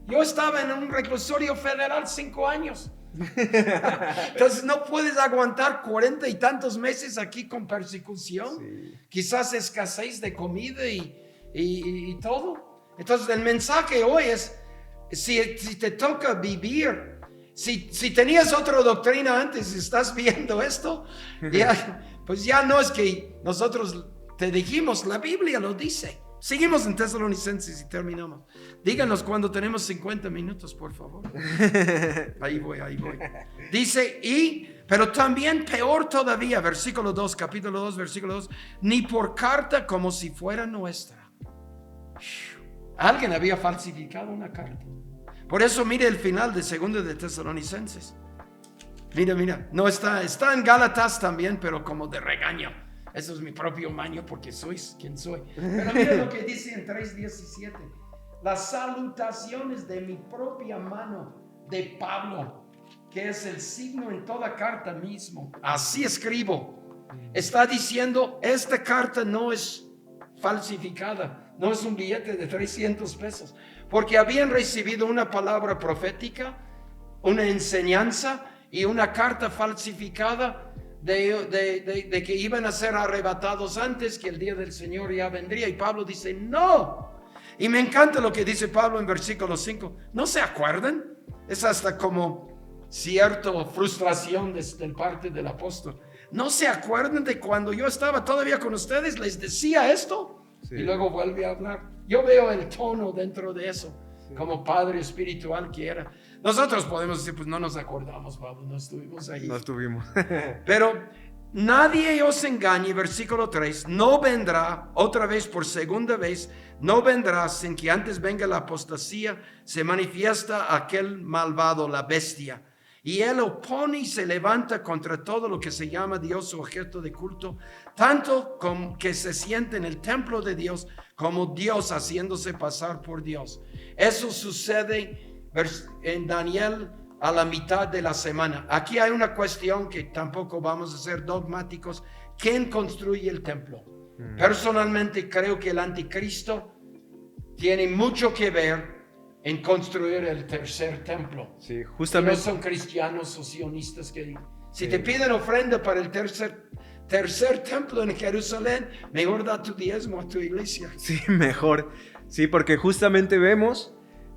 Yo estaba en un reclusorio federal 5 años. Entonces no puedes aguantar 40 y tantos meses aquí con persecución, quizás escasez de comida y todo. Entonces el mensaje hoy es, si te toca vivir, si tenías otra doctrina antes y estás viendo esto, pues ya no es que nosotros te dijimos, la Biblia lo dice. Seguimos en Tesalonicenses y terminamos. Díganos cuando tenemos 50 minutos, por favor. Ahí voy. Dice, pero también peor todavía, versículo 2, capítulo 2, versículo 2, ni por carta como si fuera nuestra. Alguien había falsificado una carta. Por eso mire el final de 2 de Tesalonicenses. Mira, no está en Gálatas también, pero como de regaño. Eso es mi propio maño porque sois quien soy. Pero mira lo que dice en 3:17. Las salutaciones de mi propia mano de Pablo, que es el signo en toda carta mismo. Así escribo. Está diciendo, esta carta no es falsificada, no es un billete de 300 pesos, porque habían recibido una palabra profética, una enseñanza y una carta falsificada de que iban a ser arrebatados antes, que el día del Señor ya vendría. Y Pablo dice, no. Y me encanta lo que dice Pablo en versículo 5. ¿No se acuerdan? Es hasta como cierta frustración de parte del apóstol. ¿No se acuerdan de cuando yo estaba todavía con ustedes? Les decía esto. Sí. Y luego vuelve a hablar. Yo veo el tono dentro de eso, sí, como padre espiritual que era. Nosotros podemos decir, pues no nos acordamos, Pablo, no estuvimos ahí. No estuvimos. Pero nadie os engañe, versículo 3, no vendrá otra vez por segunda vez, no vendrá sin que antes venga la apostasía, se manifiesta aquel malvado, la bestia. Y él opone y se levanta contra todo lo que se llama Dios o objeto de culto, tanto como que se siente en el templo de Dios como Dios haciéndose pasar por Dios. Eso sucede en Daniel a la mitad de la semana. Aquí hay una cuestión que tampoco vamos a ser dogmáticos. ¿Quién construye el templo? Personalmente creo que el anticristo tiene mucho que ver en construir el tercer templo. Sí, justamente. No son cristianos o sionistas que si te piden ofrenda para el tercer templo en Jerusalén, mejor da tu diezmo a tu iglesia. Sí, mejor. Sí, porque justamente vemos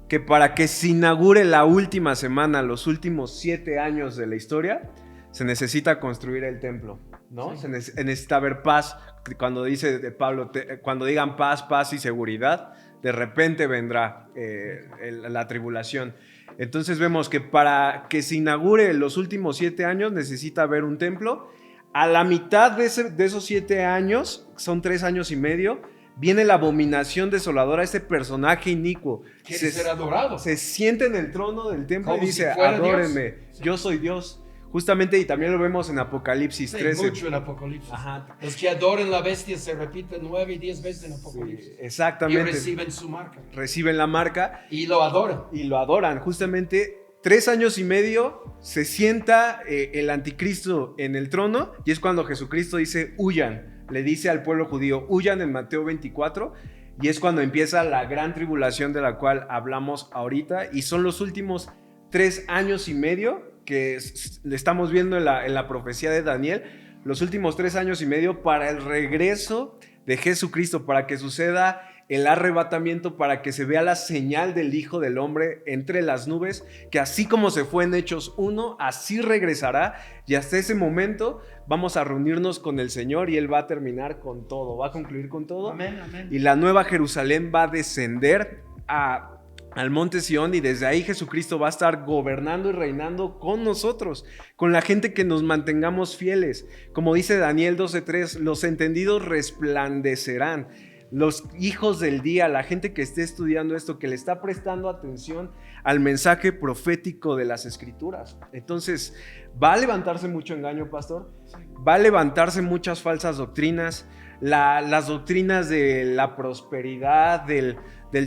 que para que se inaugure la última semana, los últimos 7 años de la historia, se necesita construir el templo, ¿no? Sí. Se necesita haber paz. Cuando dice de Pablo, cuando digan paz, paz y seguridad, de repente vendrá la tribulación. Entonces vemos que para que se inaugure los últimos 7 años necesita haber un templo. A la mitad de esos 7 años, son 3 años y medio, viene la abominación desoladora, este personaje inicuo. Quiere ser adorado. Se sienta en el trono del templo y dice, adórenme, sí, yo soy Dios. Justamente, y también lo vemos en Apocalipsis 13. Mucho en Apocalipsis. Ajá. Los que adoren la bestia se repiten 9 y 10 veces en Apocalipsis. Sí, exactamente. Y reciben su marca. Reciben la marca. Y lo adoran. Y lo adoran. Justamente 3 años y medio se sienta el anticristo en el trono, y es cuando Jesucristo dice, huyan. Le dice al pueblo judío, huyan, en Mateo 24. Y es cuando empieza la gran tribulación de la cual hablamos ahorita. Y son los últimos 3 años y medio que le estamos viendo en la profecía de Daniel, los últimos 3 años y medio para el regreso de Jesucristo, para que suceda el arrebatamiento, para que se vea la señal del Hijo del Hombre entre las nubes, que así como se fue en Hechos 1, así regresará, y hasta ese momento vamos a reunirnos con el Señor y Él va a terminar con todo, va a concluir con todo. Amén, amén. Y la nueva Jerusalén va a descender al monte Sión, y desde ahí Jesucristo va a estar gobernando y reinando con nosotros, con la gente que nos mantengamos fieles. Como dice Daniel 12:3, los entendidos resplandecerán. Los hijos del día, la gente que esté estudiando esto, que le está prestando atención al mensaje profético de las Escrituras. Entonces, va a levantarse mucho engaño, pastor. Va a levantarse muchas falsas doctrinas. Las doctrinas de la prosperidad, del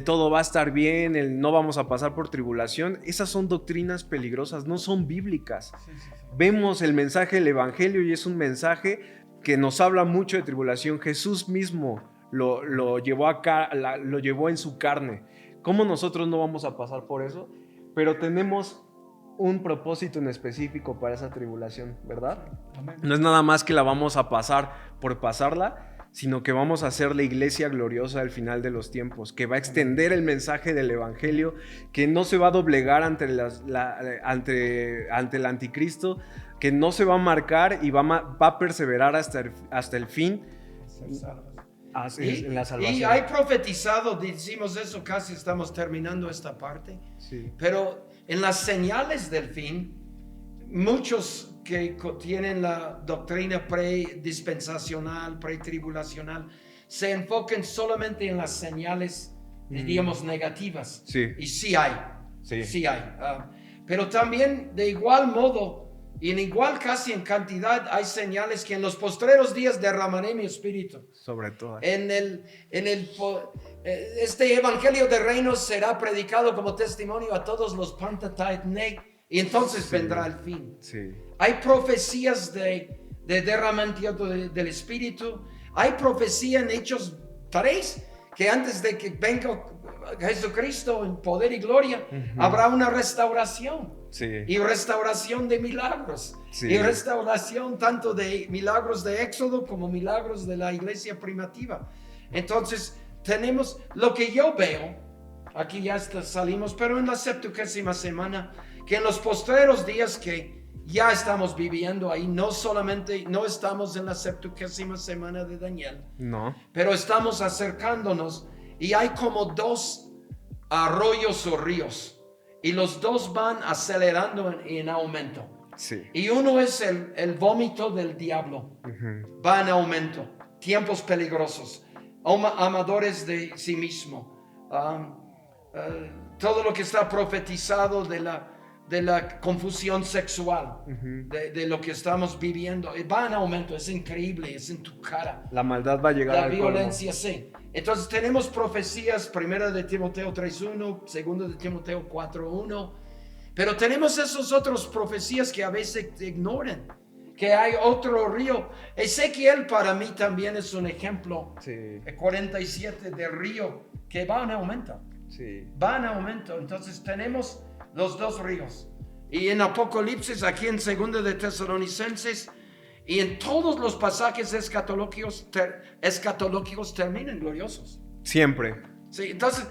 todo va a estar bien, el no vamos a pasar por tribulación. Esas son doctrinas peligrosas, no son bíblicas. Sí. Vemos el mensaje del Evangelio y es un mensaje que nos habla mucho de tribulación. Jesús mismo lo llevó en su carne. ¿Cómo nosotros no vamos a pasar por eso? Pero tenemos un propósito en específico para esa tribulación, ¿verdad? Amén. No es nada más que la vamos a pasar por pasarla, sino que vamos a ser la iglesia gloriosa al final de los tiempos, que va a extender el mensaje del Evangelio, que no se va a doblegar ante el anticristo, que no se va a marcar y va a perseverar hasta el fin. En la salvación. Y hay profetizado, decimos eso, casi estamos terminando esta parte, sí. Pero en las señales del fin, muchos que tienen la doctrina predispensacional, pretribulacional, se enfocan solamente en las señales, digamos, negativas. Sí. Y sí hay. Pero también, de igual modo, Y en igual casi en cantidad hay señales que en los postreros días derramaré mi espíritu. Sobre todo. Este evangelio de reino será predicado como testimonio a todos los pantataietne, y entonces vendrá el fin. Sí. Hay profecías de derramamiento del espíritu. Hay profecía en Hechos 3 que antes de que venga Jesucristo en poder y gloria, habrá una restauración. Sí. Y restauración de milagros. Sí. Y restauración tanto de milagros de Éxodo como milagros de la iglesia primitiva. Entonces tenemos lo que yo veo. Aquí ya salimos, pero en la 70ª semana, que en los postreros días que ya estamos viviendo ahí, no estamos en la 70ª semana de Daniel, No. pero estamos acercándonos y hay como dos arroyos o ríos y los dos van acelerando en aumento. Sí. Y uno es el vómito del diablo, va en aumento, tiempos peligrosos, amadores de sí mismo, todo lo que está profetizado de la confusión sexual, de lo que estamos viviendo, va en aumento, es increíble, es en tu cara. La maldad va a llegar La al violencia, sí. Entonces tenemos profecías, 1 de Timoteo 3.1, 2 de Timoteo 4.1, pero tenemos esos otros profecías que a veces ignoran, que hay otro río. Ezequiel para mí también es un ejemplo, Sí. 47 de río, que va en aumento. Sí. Va en aumento. Entonces tenemos los dos ríos. Y en Apocalipsis, aquí en 2 de Tesalonicenses, y en todos los pasajes escatológicos terminan gloriosos. Siempre. Sí, entonces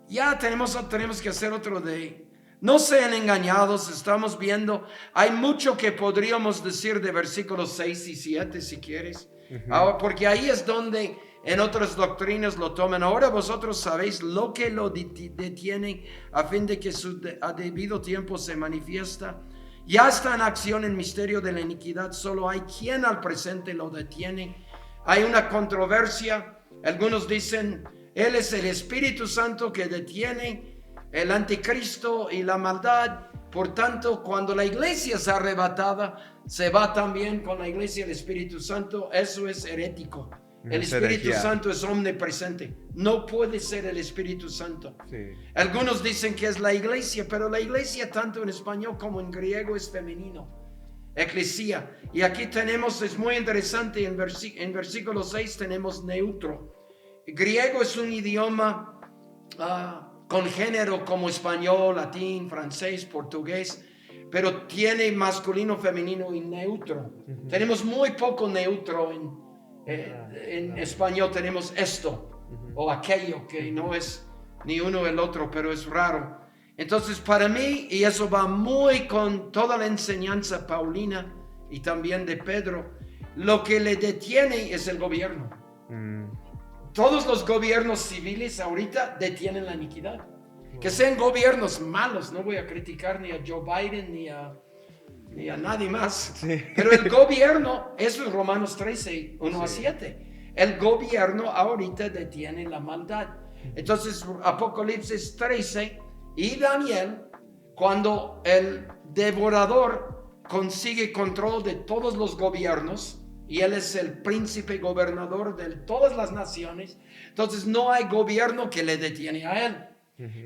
ya tenemos que hacer otro de... No sean engañados, estamos viendo, hay mucho que podríamos decir de versículos 6 y 7 si quieres. Ahora, porque ahí es donde en otras doctrinas lo toman. Ahora vosotros sabéis lo que lo detiene a fin de que a debido tiempo se manifiesta. Ya está en acción el misterio de la iniquidad, solo hay quien al presente lo detiene. Hay una controversia, algunos dicen, Él es el Espíritu Santo que detiene el anticristo y la maldad. Por tanto, cuando la iglesia es arrebatada, se va también con la iglesia el Espíritu Santo. Eso es herético. El Espíritu Santo es omnipresente. No puede ser el Espíritu Santo. Sí. Algunos dicen que es la iglesia, pero la iglesia tanto en español como en griego es femenino. Eclesia. Y aquí tenemos, es muy interesante, en versículo 6 tenemos neutro. Griego es un idioma con género como español, latín, francés, portugués, pero tiene masculino, femenino y neutro. Tenemos muy poco neutro en español. Tenemos esto o aquello, que no es ni uno el otro, pero es raro. Entonces para mí, y eso va muy con toda la enseñanza paulina y también de Pedro, lo que le detiene es el gobierno. Todos los gobiernos civiles ahorita detienen la iniquidad. Que sean gobiernos malos, no voy a criticar ni a Joe Biden ni a nadie más. Sí. Pero el gobierno, eso es Romanos 13, 1 a 7. El gobierno ahorita detiene la maldad. Entonces, Apocalipsis 13 y Daniel, cuando el devorador consigue control de todos los gobiernos, y él es el príncipe gobernador de todas las naciones, entonces no hay gobierno que le detiene a él.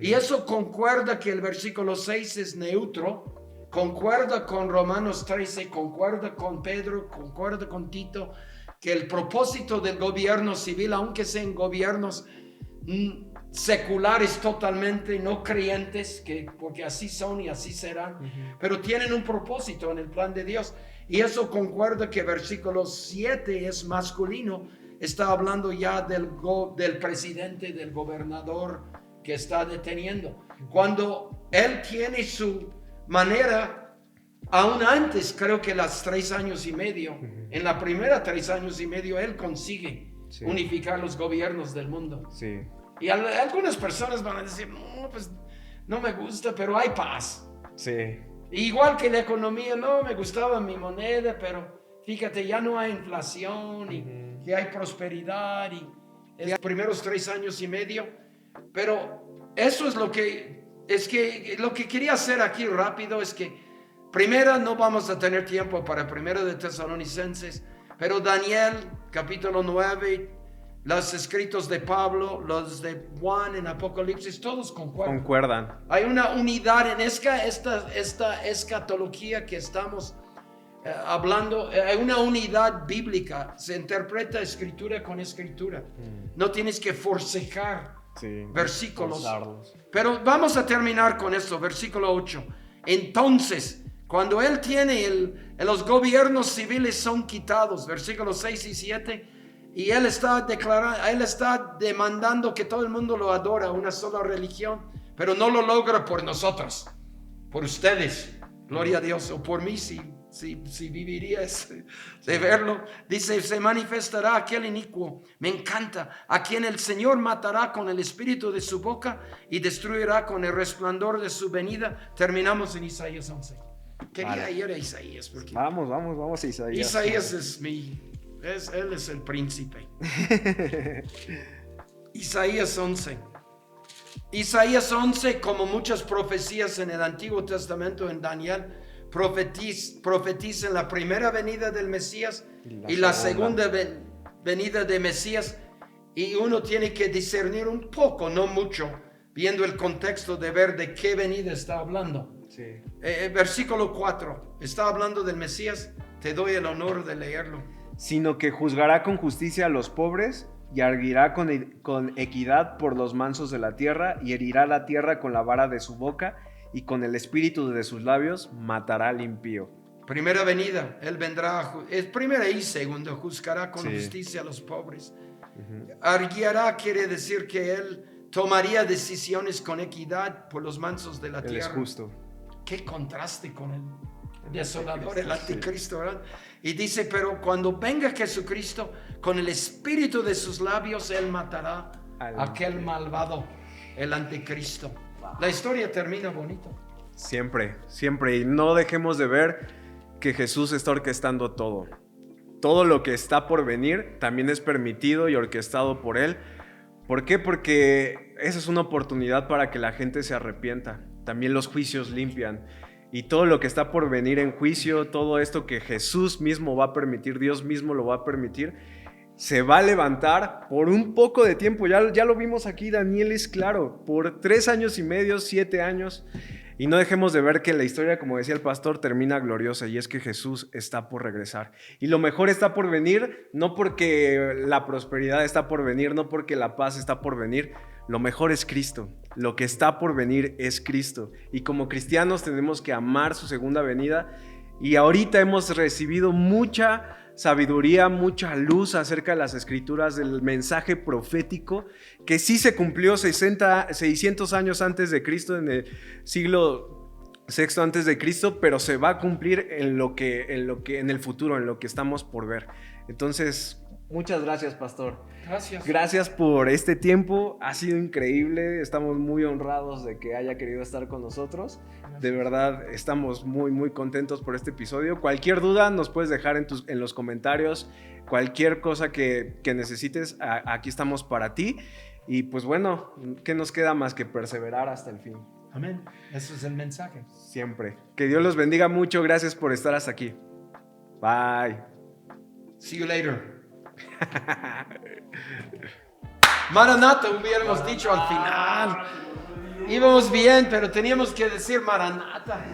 Y eso concuerda que el versículo 6 es neutro, concuerda con Romanos 13, concuerda con Pedro, concuerda con Tito, que el propósito del gobierno civil, aunque sean gobiernos seculares totalmente, no creyentes, porque así son y así serán, pero tienen un propósito en el plan de Dios. Y eso concuerda que versículo 7 es masculino, está hablando ya del presidente, del gobernador que está deteniendo. Cuando él tiene su manera, aún antes, creo que las 3 años y medio, en la primera 3 años y medio, él consigue unificar los gobiernos del mundo. Sí. Y algunas personas van a decir, no, pues no me gusta, pero hay paz. Sí. Igual que la economía, no me gustaba mi moneda, pero fíjate, ya no hay inflación y que hay prosperidad y los primeros 3 años y medio. Pero eso es lo que quería hacer aquí rápido, es que Primera, no vamos a tener tiempo para Primera de Tesalonicenses, pero Daniel, capítulo 9, los escritos de Pablo, los de Juan en Apocalipsis, todos concuerdan. Hay una unidad en esta escatología que estamos hablando. Hay una unidad bíblica. Se interpreta escritura con escritura. No tienes que forcejar versículos. Pero vamos a terminar con esto, versículo 8. Entonces, cuando él tiene los gobiernos civiles son quitados, versículos 6 y 7. Y él está demandando que todo el mundo lo adora, una sola religión, pero no lo logra por nosotros, por ustedes, gloria a Dios, o por mí si vivirías de verlo. Dice, se manifestará aquel inicuo, me encanta, a quien el Señor matará con el espíritu de su boca y destruirá con el resplandor de su venida. Terminamos en Isaías 11. Quería ir a Isaías. Porque vamos a Isaías. Isaías él es el príncipe. Isaías 11. Isaías 11, como muchas profecías en el Antiguo Testamento, en Daniel, profetiza en la primera venida del Mesías y la segunda venida de Mesías. Y uno tiene que discernir un poco, no mucho, viendo el contexto de ver de qué venida está hablando. Versículo 4, está hablando del Mesías. Te doy el honor de leerlo. Sino que juzgará con justicia a los pobres y arguirá con equidad por los mansos de la tierra, y herirá la tierra con la vara de su boca, y con el espíritu de sus labios matará al impío. Primera venida, él vendrá, es primera y segunda, juzgará con justicia a los pobres. Arguirá quiere decir que él tomaría decisiones con equidad por los mansos de la tierra. Él es justo. Qué contraste con el desolador, el anticristo, ¿verdad? Y dice, pero cuando venga Jesucristo, con el espíritu de sus labios, él matará a aquel malvado, el anticristo. La historia termina bonito. Siempre. Y no dejemos de ver que Jesús está orquestando todo. Todo lo que está por venir también es permitido y orquestado por Él. ¿Por qué? Porque esa es una oportunidad para que la gente se arrepienta. También los juicios limpian. Y todo lo que está por venir en juicio, todo esto que Jesús mismo va a permitir, Dios mismo lo va a permitir, se va a levantar por un poco de tiempo. Ya lo vimos aquí, Daniel es claro, por 3 años y medio, 7 años. Y no dejemos de ver que la historia, como decía el pastor, termina gloriosa, y es que Jesús está por regresar. Y lo mejor está por venir, no porque la prosperidad está por venir, no porque la paz está por venir. Lo mejor es Cristo. Lo que está por venir es Cristo. Y como cristianos tenemos que amar su segunda venida. Y ahorita hemos recibido mucha sabiduría, mucha luz acerca de las escrituras, del mensaje profético que sí se cumplió 600 años antes de Cristo, en el siglo VI antes de Cristo, pero se va a cumplir en el futuro, en lo que estamos por ver. Entonces, muchas gracias, pastor. Gracias por este tiempo, ha sido increíble, estamos muy honrados de que haya querido estar con nosotros. De verdad, estamos muy contentos por este episodio. Cualquier duda nos puedes dejar en los comentarios, cualquier cosa que necesites, aquí estamos para ti. Y pues bueno, ¿qué nos queda más que perseverar hasta el fin? Amén, eso es el mensaje. Siempre. Que Dios los bendiga mucho, gracias por estar hasta aquí. Bye. See you later. Maranata hubiéramos dicho al final. Íbamos bien, pero teníamos que decir Maranata.